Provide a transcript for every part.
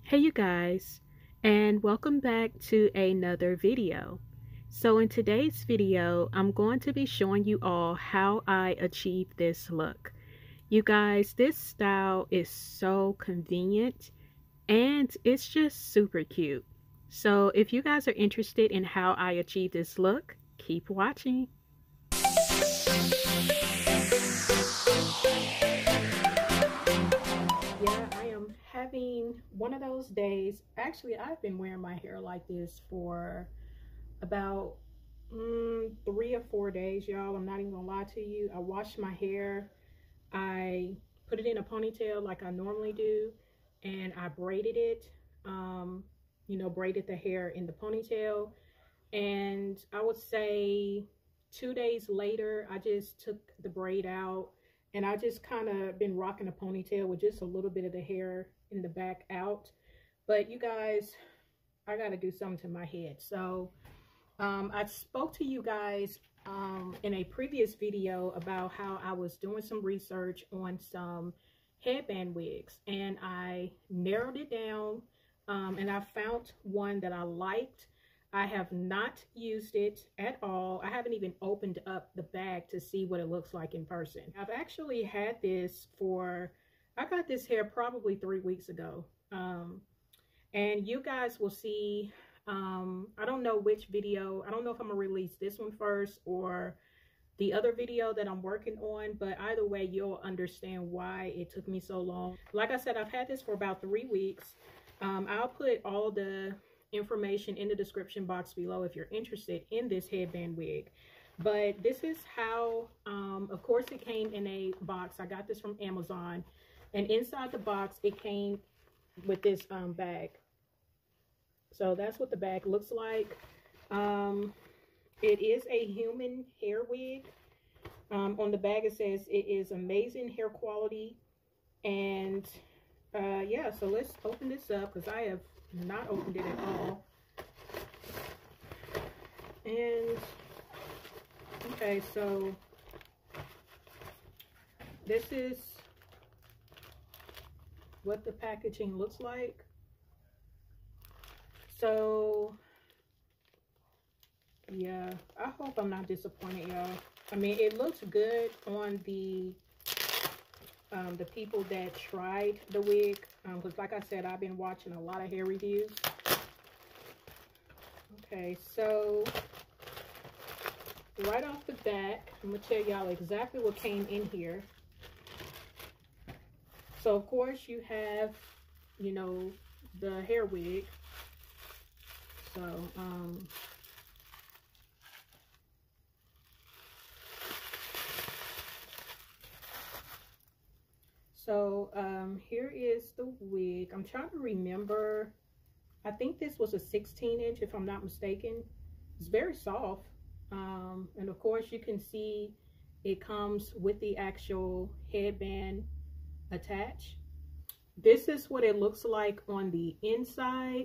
Hey you guys, and welcome back to another video. So in today's video, I'm going to be showing you all how I achieve this look. You guys, this style is so convenient and it's just super cute. So if you guys are interested in how I achieve this look, keep watching. Yeah, I am having one of those days. Actually, I've been wearing my hair like this for about 3 or 4 days, y'all. I'm not even gonna lie to you. I washed my hair, I put it in a ponytail like I normally do, and I braided it. Braided the hair in the ponytail. And I would say 2 days later, I just took the braid out and I just kind of been rocking a ponytail with just a little bit of the hair in the back out. But you guys, I got to do something to my head. So I spoke to you guys in a previous video about how I was doing some research on some headband wigs, and I narrowed it down, and I found one that I liked. I have not used it at all. I haven't even opened up the bag to see what it looks like in person. I've actually had this I got this hair probably 3 weeks ago. And you guys will see, I don't know which video. I don't know if I'm gonna release this one first or the other video that I'm working on, but either way, you'll understand why it took me so long. Like I said, I've had this for about 3 weeks. I'll put all the information in the description box below if you're interested in this headband wig. But this is how, of course, it came in a box. I got this from Amazon, and inside the box, it came with this bag. So that's what the bag looks like. It is a human hair wig. On the bag it says it is amazing hair quality. And yeah, so let's open this up because I have not opened it at all. And okay, so this is what the packaging looks like. So yeah, I hope I'm not disappointed, y'all. I mean, it looks good on the people that tried the wig, because like I said, I've been watching a lot of hair reviews. Okay, so right off the bat, I'm gonna tell y'all exactly what came in here. So of course you have, you know, the hair wig. So here is the wig. I'm trying to remember. I think this was a 16-inch, if I'm not mistaken. It's very soft. And of course you can see it comes with the actual headband attached. This is what it looks like on the inside.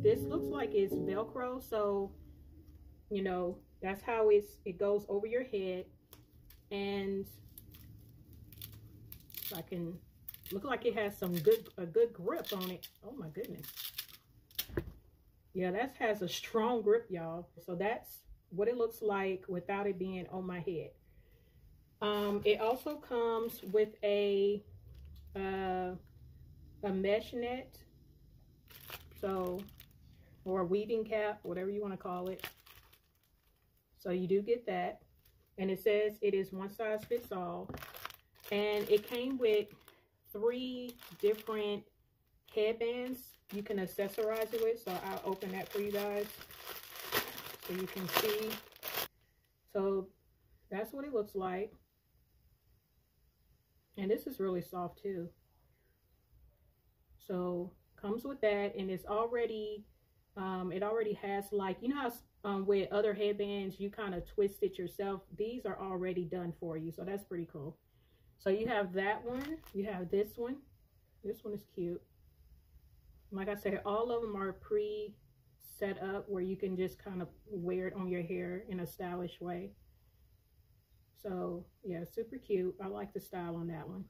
This looks like it's Velcro, so you know that's how it goes over your head, and I can look like it has a good grip on it. Oh my goodness. Yeah, that has a strong grip, y'all. So that's what it looks like without it being on my head. It also comes with a mesh net, so, or a weaving cap, whatever you want to call it. So you do get that, and it says it is one size fits all. And it came with 3 different headbands you can accessorize it with. So I'll open that for you guys so you can see. So that's what it looks like. And this is really soft too. So comes with that, and it's already it already has, like, you know how with other headbands you kind of twist it yourself. These are already done for you, so that's pretty cool. So you have that one, you have this one. This one is cute. Like I said, all of them are set up where you can just kind of wear it on your hair in a stylish way. So yeah, super cute. I like the style on that one.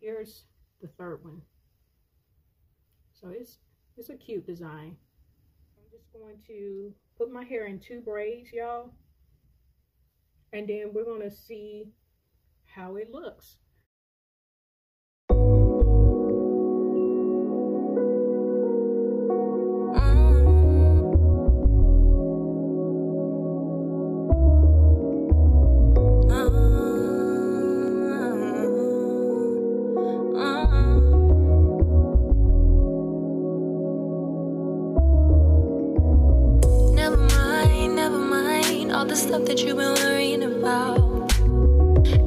Here's the third one. So it's a cute design. I'm just going to put my hair in 2 braids, y'all, and then we're going to see how it looks. Stuff that you've been worrying about.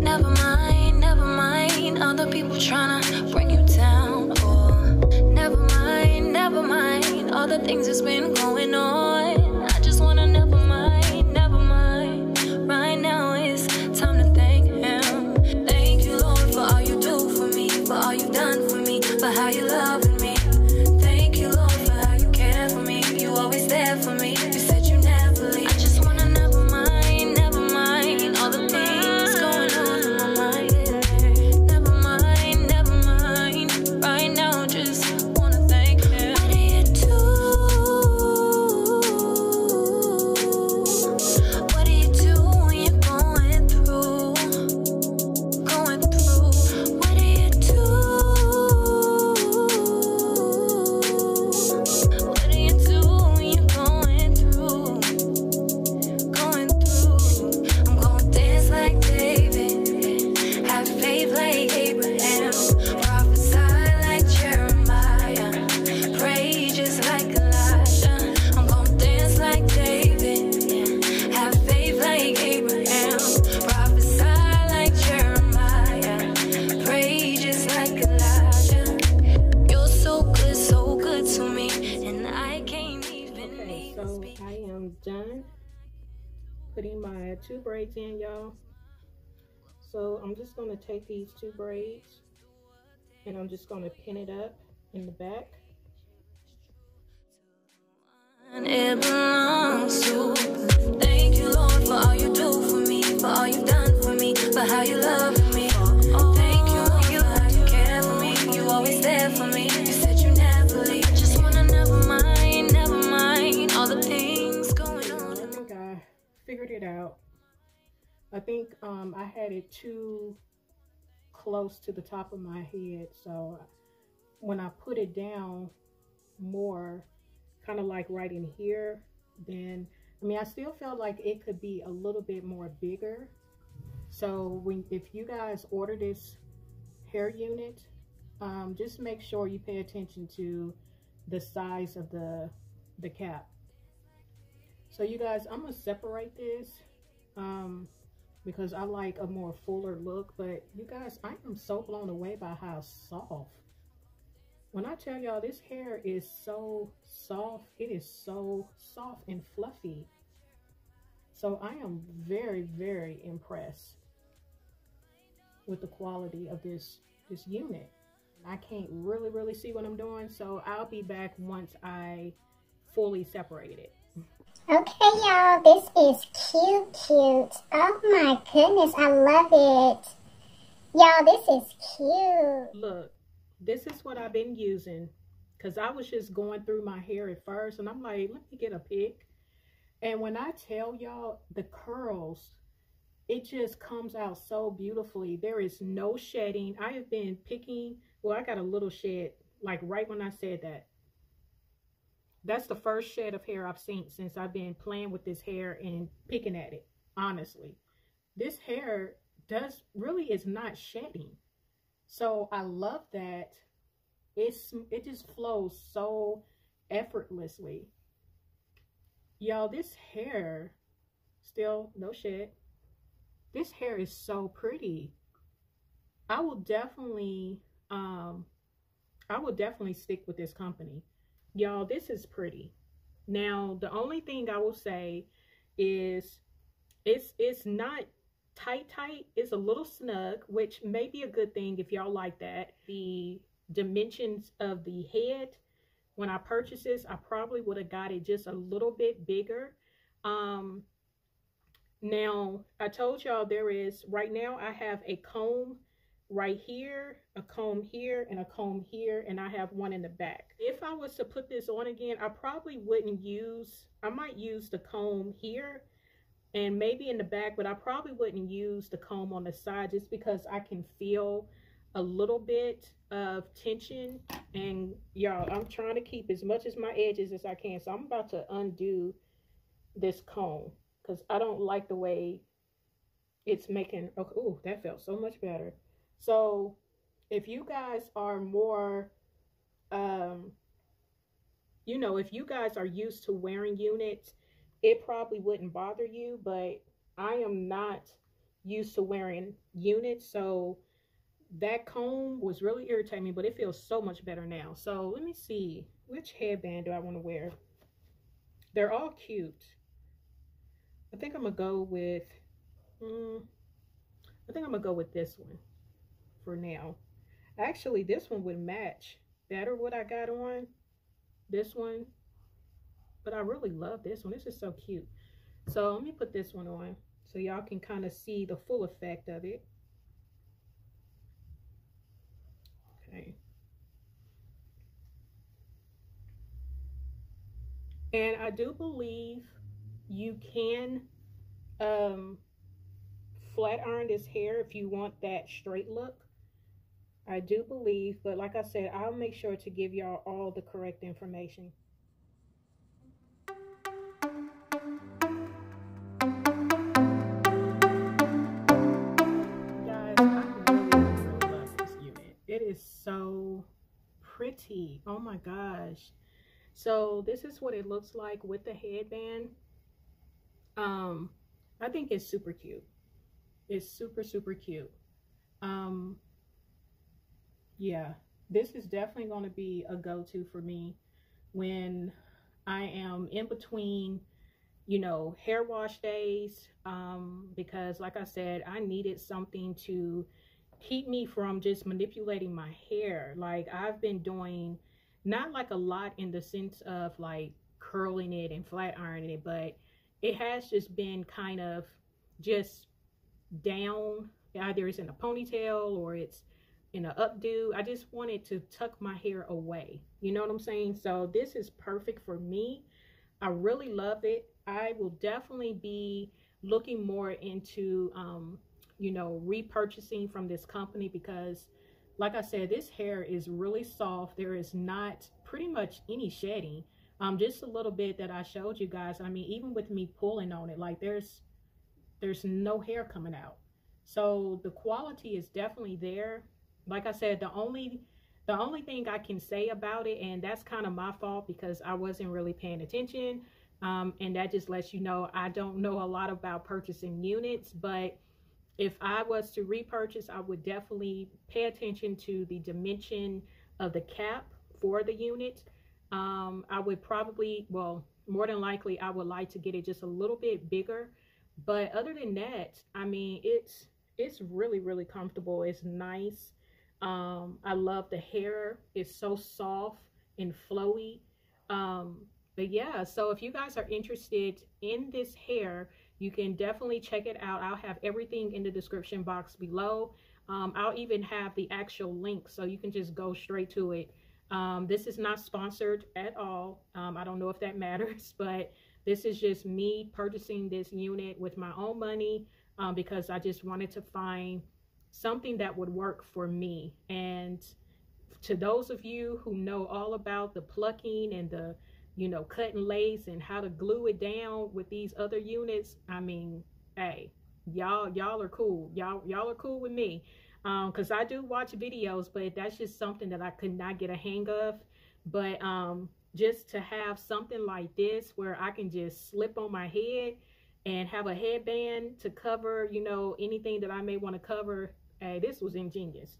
Never mind all the people trying to bring you down. Or never mind all the things that's been going on. I just wanna never mind. Right now it's time to thank him. Thank you, Lord, for all you do for me, for all you've done for me, for how you loving me. Thank you, Lord, for how you care for me. You always there for me. You said you never leave. I just wanna never mind all the things going on in my mind. Never mind. Right now, just wanna thank him. What do you do? What do you do when you're going through? What do you do? What do you do when you're going through? I'm gonna dance like David, have faith like Abraham, prophesy like Jeremiah, pray just like Elijah. I'm gonna dance like David, have faith like Abraham, prophesy like Jeremiah, pray just like Elijah. You're so good to me, and I can't even Okay, so I am done putting my 2 braids in, y'all. So I'm just going to take these 2 braids and I'm just going to pin it up in the back. It belongs to. Thank you, Lord, for all you do for me, for all you've done for me, for how you love me. Thank you, for how you care for me. You always there for me. You said you never leave. I just wanna never mind all the things going on. I think I figured it out. I think I had it too close to the top of my head, so when I put it down more, kind of like right in here, then I still felt like it could be a little bit more bigger. So if you guys order this hair unit, just make sure you pay attention to the size of the cap. So you guys, I'm gonna separate this because I like a more fuller look. But you guys, I am so blown away by how soft. When I tell y'all, this hair is so soft, it is so soft and fluffy. So I am very, very impressed with the quality of this unit. I can't really see what I'm doing, so I'll be back once I fully separate it. Okay, y'all, this is cute. Oh my goodness, I love it. Y'all, this is cute. Look, this is what I've been using, because I was just going through my hair at first, and I'm like, let me get a pic. And when I tell y'all, the curls, it just comes out so beautifully. There is no shedding. I have been picking, well, I got a little shed, like right when I said that. That's the first shed of hair I've seen since I've been playing with this hair and picking at it, honestly. This hair is not shedding. So I love that it just flows so effortlessly. Y'all, this hair, still no shed. This hair is so pretty. I will definitely stick with this company. Y'all, this is pretty. Now, the only thing I will say is it's not tight. It's a little snug, which may be a good thing if y'all like that. The dimensions of the head, when I purchased this, I probably would have got it just a little bit bigger. Now, I told y'all right now I have a comb right here, a comb here, and a comb here, and I have one in the back. If I was to put this on again, I probably wouldn't I might use the comb here and maybe in the back, but I probably wouldn't use the comb on the side just because I can feel a little bit of tension. And y'all, I'm trying to keep as much as my edges as I can. So I'm about to undo this comb because I don't like the way it's making. Oh, that felt so much better. So if you guys are more, you know, if you guys are used to wearing units, it probably wouldn't bother you, but I am not used to wearing units, so that comb was really irritating me, but it feels so much better now. So let me see, which headband do I want to wear? They're all cute. I think I'm gonna go with this one for now. Actually, this one would match better what I got on, this one, but I really love this one. This is so cute. So let me put this one on so y'all can kind of see the full effect of it. Okay. And I do believe you can flat iron this hair if you want that straight look. I do believe, but like I said, I'll make sure to give y'all all the correct information. Guys, I really love this unit. It is so pretty. Oh my gosh. So this is what it looks like with the headband. I think it's super cute. It's super, super cute. Yeah, this is definitely going to be a go-to for me when I am in between, you know, hair wash days, because like I said, I needed something to keep me from just manipulating my hair. Like I've been doing not like a lot in the sense of like curling it and flat ironing it, but it has just been kind of just down. Either it's in a ponytail or it's in an updo. I just wanted to tuck my hair away. You know what I'm saying? So this is perfect for me. I really love it. I will definitely be looking more into, you know, repurchasing from this company because, like I said, this hair is really soft. There is not pretty much any shedding. Just a little bit that I showed you guys. I mean, even with me pulling on it, like there's no hair coming out. So the quality is definitely there. Like I said, the only thing I can say about it, and that's kind of my fault because I wasn't really paying attention, and that just lets you know I don't know a lot about purchasing units. But if I was to repurchase, I would definitely pay attention to the dimension of the cap for the unit. I would probably, well, more than likely, I would like to get it just a little bit bigger. But other than that, I mean, it's really, really comfortable. It's nice. I love the hair. It's so soft and flowy. But yeah, so if you guys are interested in this hair, you can definitely check it out. I'll have everything in the description box below. I'll even have the actual link so you can just go straight to it. This is not sponsored at all. I don't know if that matters, but this is just me purchasing this unit with my own money because I just wanted to find something that would work for me. And to those of you who know all about the plucking and the, you know, cut and lace and how to glue it down with these other units, I mean, hey, y'all are cool. Y'all are cool with me. Because I do watch videos, but that's just something that I could not get a hang of. But just to have something like this where I can just slip on my head and have a headband to cover, you know, anything that I may want to cover, hey, this was ingenious.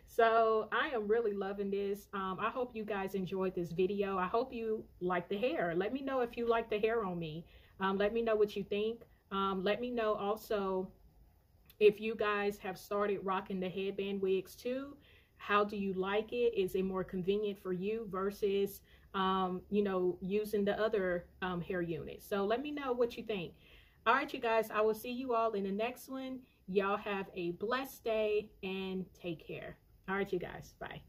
So I am really loving this. I hope you guys enjoyed this video. I hope you like the hair. Let me know if you like the hair on me. Let me know what you think. Let me know also if you guys have started rocking the headband wigs too. How do you like it? Is it more convenient for you versus, you know, using the other hair unit? So let me know what you think. All right, you guys, I will see you all in the next one. Y'all have a blessed day and take care. All right, you guys, bye.